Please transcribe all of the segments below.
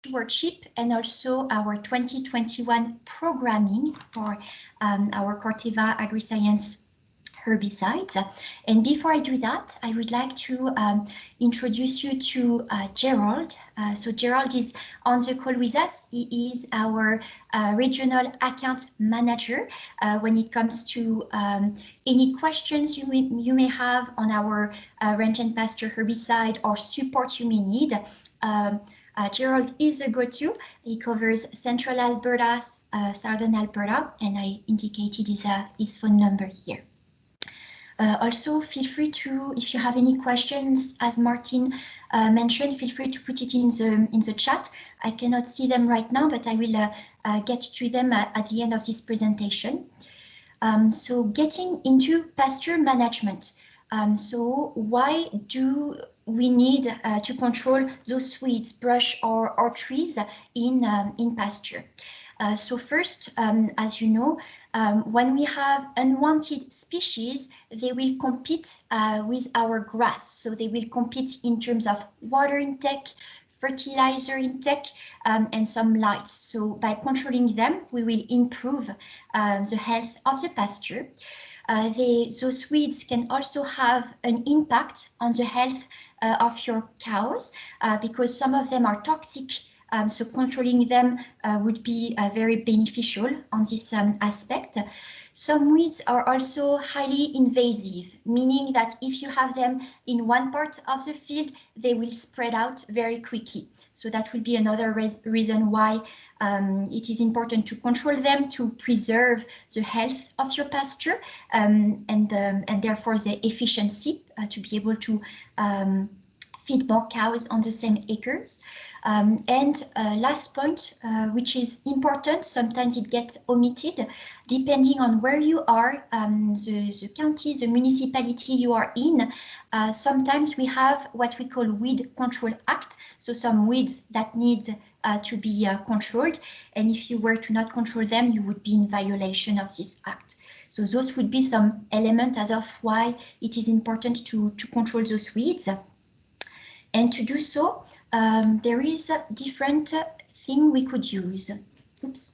Stewardship and also our 2021 programming for our Corteva AgriScience herbicides. And before I do that, I would like to introduce you to Gerald. So Gerald is on the call with us. He is our regional account manager when it comes to any questions you may have on our range and pasture herbicide or support you may need. Gerald is a go-to. He covers Central Alberta, Southern Alberta, and I indicated his phone number here. Also, feel free to, if you have any questions, as Martin mentioned, feel free to put it in the chat. I cannot see them right now, but I will get to them at the end of this presentation. So getting into pasture management. So why do we need to control those weeds, brush, or trees in pasture? So first, as you know, when we have unwanted species, they will compete with our grass. So they will compete in terms of water intake, fertilizer intake, and some lights. So by controlling them, we will improve the health of the pasture. Those weeds can also have an impact on the health of your cows because some of them are toxic. So controlling them would be very beneficial on this aspect. Some weeds are also highly invasive, meaning that if you have them in one part of the field, they will spread out very quickly. So that will be another reason why it is important to control them to preserve the health of your pasture and therefore the efficiency to be able to feed more cows on the same acres. Last point, which is important, sometimes it gets omitted, depending on where you are, the county, the municipality you are in, sometimes we have what we call Weed Control Act, so some weeds that need to be controlled, and if you were to not control them, you would be in violation of this act. So those would be some elements as of why it is important to control those weeds. And to do so, there is a different thing we could use. Oops.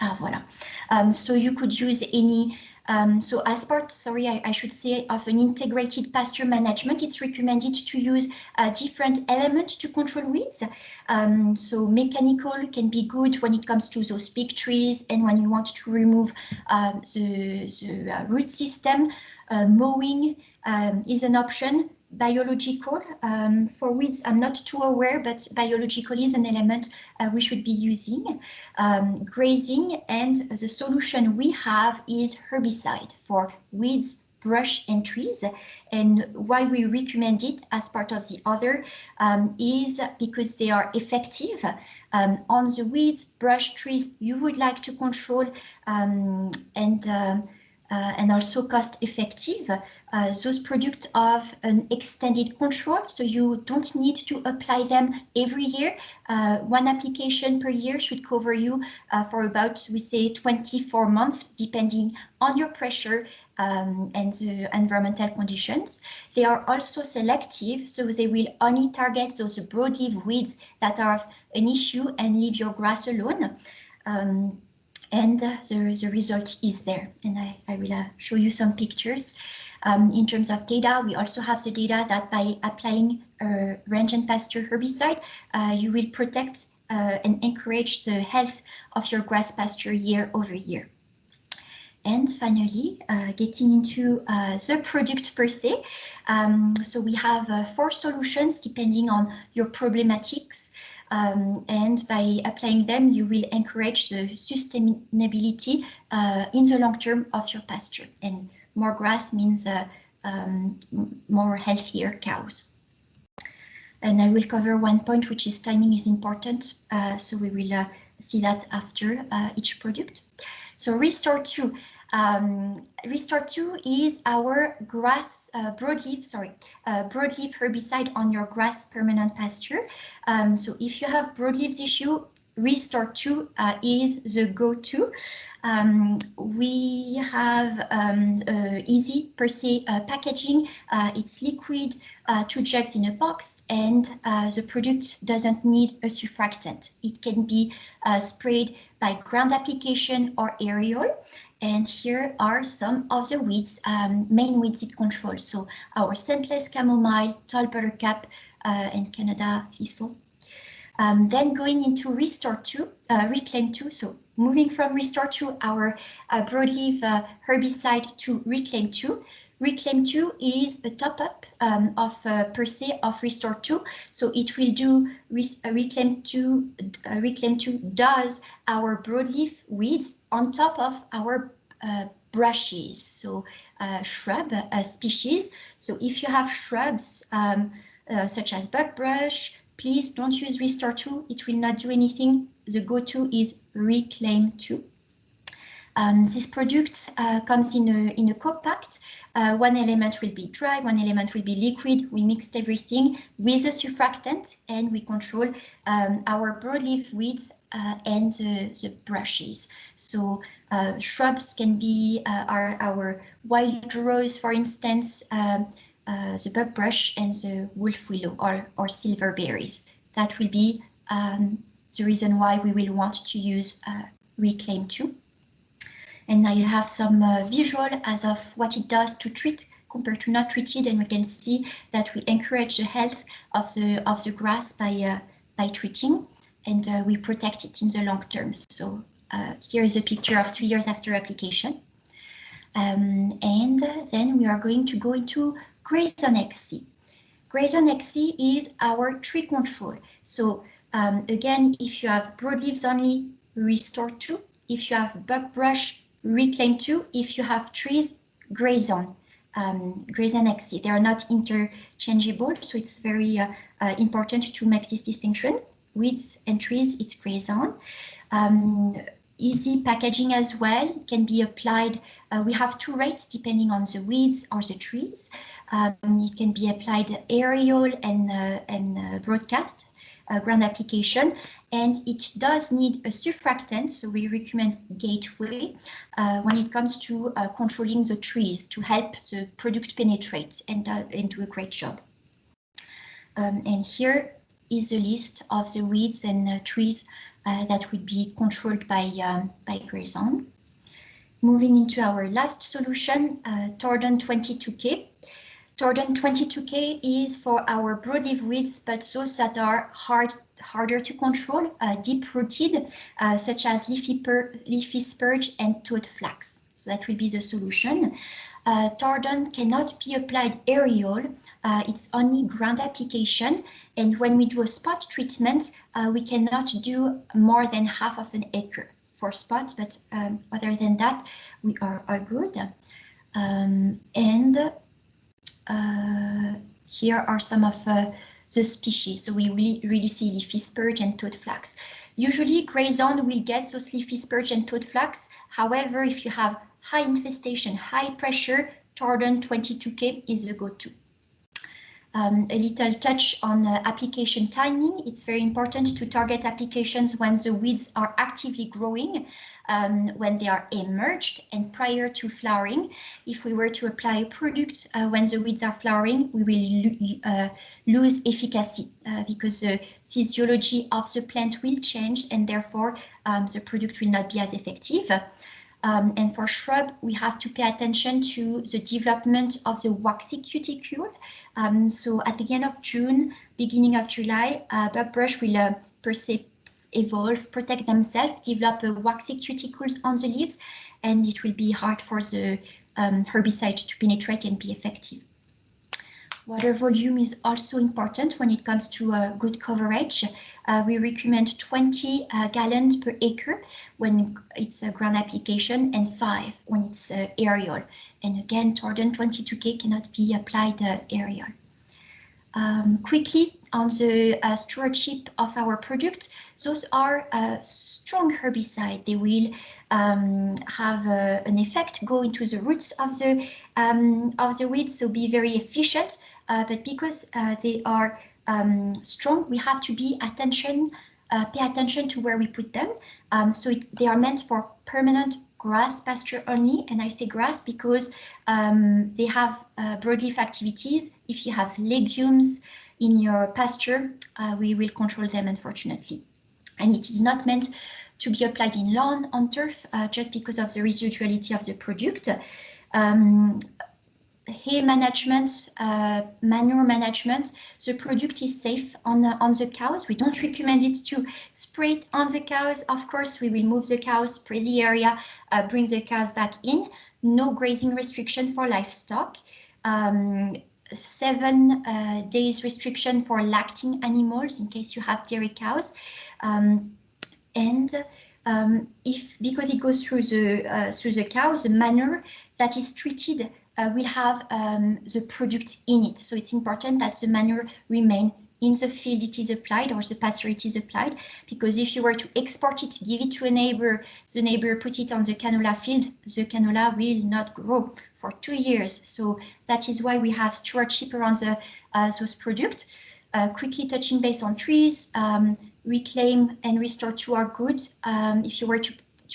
Voilà. So you could use any, so as part, sorry, I should say, of an integrated pasture management, it's recommended to use different elements to control weeds. So mechanical can be good when it comes to those big trees and when you want to remove the root system. Mowing is an option. Biological for weeds, I'm not too aware, but biological is an element we should be using. Grazing, and the solution we have is herbicide for weeds, brush, and trees. And why we recommend it as part of the other is because they are effective. On the weeds, brush, trees you would like to control and also cost effective. Those products have an extended control, so you don't need to apply them every year. One application per year should cover you for about, we say, 24 months, depending on your pressure and the environmental conditions. They are also selective, so they will only target those broadleaf weeds that are an issue and leave your grass alone. And the result is there, and I will show you some pictures. In terms of data, we also have the data that by applying a range and pasture herbicide, you will protect and encourage the health of your grass pasture year over year. And finally, getting into the product per se. So we have 4 solutions depending on your problematics. And by applying them, you will encourage the sustainability in the long term of your pasture. And more grass means more healthier cows. And I will cover one point, which is timing is important. So we will see that after each product. So Restore 2. Restore 2 is our grass broadleaf herbicide on your grass permanent pasture. So if you have broadleaves issue, Restore 2 is the go-to. We have easy per se packaging. It's liquid, 2 jugs in a box, and the product doesn't need a surfactant. It can be sprayed by ground application or aerial. And here are some of the weeds, main weeds it controls. So our scentless chamomile, tall buttercup, and Canada thistle. Then going into Restore 2, Reclaim 2, so moving from Restore 2, our broadleaf herbicide to Reclaim 2. Reclaim 2 is a top-up of per se of Restore 2, so it will do Reclaim 2. Reclaim 2 does our broadleaf weeds on top of our brushes, so shrub species. So if you have shrubs such as buckbrush, please don't use Restore 2, it will not do anything. The go-to is Reclaim 2. This product comes in a compact. One element will be dry, one element will be liquid. We mixed everything with a surfactant and we control our broadleaf weeds and the brushes. So shrubs can be our wild rose, for instance, the buckbrush and the wolf willow or silverberries. That will be the reason why we will want to use Reclaim 2. And now you have some visual as of what it does to treat compared to not treated, and we can see that we encourage the health of the grass by treating, and we protect it in the long term. So here is a picture of 2 years after application. And then we are going to go into Grazon XC. Grazon XC is our tree control. So again, if you have broadleaves only, Restore 2. If you have buckbrush, Reclaim 2. If you have trees, Grazon, Grazon XC. They are not interchangeable, so it's very important to make this distinction. Weeds and trees, it's Grazon. Easy packaging as well. It can be applied. We have 2 rates depending on the weeds or the trees. It can be applied aerial and broadcast ground application, and it does need a surfactant. So we recommend Gateway when it comes to controlling the trees to help the product penetrate and do a great job. And here is a list of the weeds and trees that will be controlled by Grazon. Moving into our last solution, Tordon 22K. Tordon 22K is for our broadleaf weeds, but those that are harder to control, deep-rooted, such as leafy spurge and toad flax. So that will be the solution. Tordon cannot be applied aerial, it's only ground application, and when we do a spot treatment, we cannot do more than half of an acre for spot, but other than that, we are good. Here are some of the species. So we really see leafy spurge and toad flax. Usually Grazon will get those leafy spurge and toad flax. However, if you have high infestation, high pressure, Tordon 22K is the go-to. A little touch on application timing. It's very important to target applications when the weeds are actively growing, when they are emerged and prior to flowering. If we were to apply a product when the weeds are flowering, we will lose efficacy because the physiology of the plant will change, and therefore the product will not be as effective. And for shrub, we have to pay attention to the development of the waxy cuticule. So at the end of June, beginning of July, buckbrush will per se evolve, protect themselves, develop waxy cuticles on the leaves, and it will be hard for the herbicide to penetrate and be effective. Water volume is also important when it comes to good coverage. We recommend 20 gallons per acre when it's a ground application and 5 when it's aerial. And again, Tordon 22K cannot be applied aerial. Quickly on the stewardship of our product, those are strong herbicide. They will have an effect, go into the roots of the weeds, so be very efficient. But because they are strong, we have to be pay attention to where we put them. So they are meant for permanent grass pasture only, and I say grass because they have broadleaf activities. If you have legumes in your pasture, we will control them, unfortunately. And it is not meant to be applied in lawn, on turf, just because of the residuality of the product. Hay management, manure management, the product is safe on the cows. We don't recommend it to spray it on the cows. Of course, we will move the cows, spray the area, bring the cows back in. No grazing restriction for livestock. 7 days restriction for lacting animals in case you have dairy cows. Because it goes through the cows, the manure that is treated will have the product in it. So it's important that the manure remain in the field it is applied, or the pasture it is applied, because if you were to export it, give it to a neighbor, the neighbor put it on the canola field, the canola will not grow for 2 years. So that is why we have stewardship around those products. Quickly touching base on trees, reclaim and restore two are good. If you were to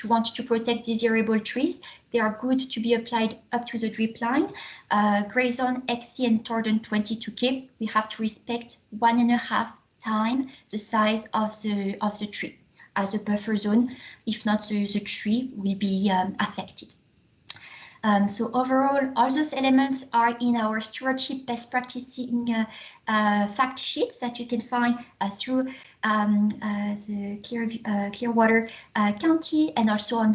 want to protect desirable trees, they are good to be applied up to the drip line. Grazon, XC and Tordon 22K, we have to respect 1.5 times the size of the tree as a buffer zone. If not, the tree will be affected. So overall, all those elements are in our stewardship best practicing fact sheets that you can find through the Clearwater County and also on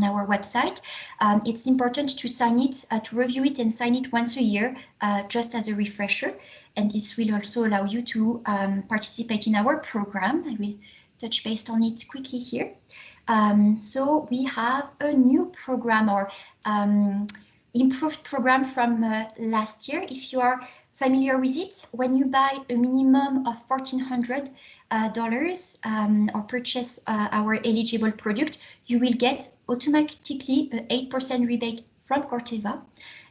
our website. It's important to sign it, to review it and sign it once a year, just as a refresher. And this will also allow you to participate in our program. I will touch base on it quickly here. So we have a new program, or improved program from last year. If you are familiar with it, when you buy a minimum of $1,400 or purchase our eligible product, you will get automatically an 8% rebate from Corteva.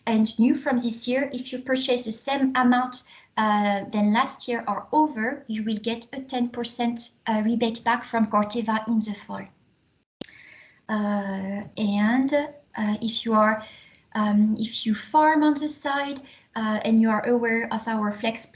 And new from this year, if you purchase the same amount than last year or over, you will get a 10% rebate back from Corteva in the fall. If you farm on the side and you are aware of our flex